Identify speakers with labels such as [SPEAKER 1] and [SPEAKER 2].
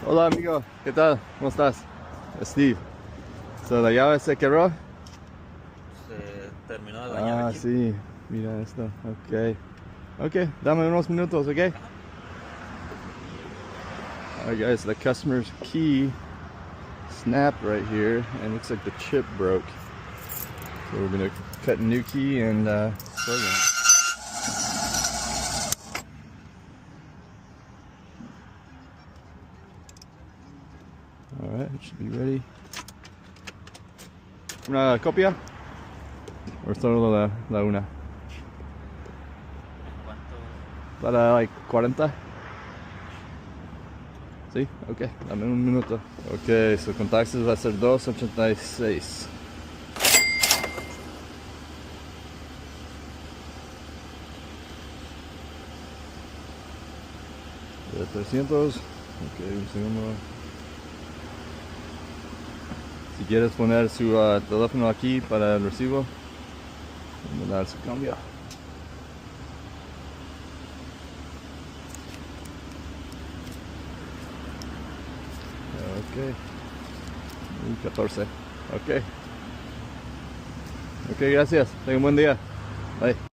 [SPEAKER 1] Hola amigo, ¿qué tal? ¿Cómo estás? Steve. So, la llave se quebró.
[SPEAKER 2] Se terminó de dañar
[SPEAKER 1] Ah,
[SPEAKER 2] aquí.
[SPEAKER 1] sí, mira esto. Ok, dame unos minutos, ok? Alright guys, the customer's key snapped right here and looks like the chip broke. So we're gonna cut a new key and plug it. Alright, it should be ready. ¿Una copia? ¿O solo la una?
[SPEAKER 2] ¿Cuánto?
[SPEAKER 1] Para like 40. Sí, ok, dame un minuto. Ok, so con taxes va a ser $2.86. De 300. Ok, un segundo. Si quieres poner su teléfono aquí para el recibo, vamos a dar su cambio. Ok. 14. Ok. Ok, gracias. Tenga un buen día. Bye.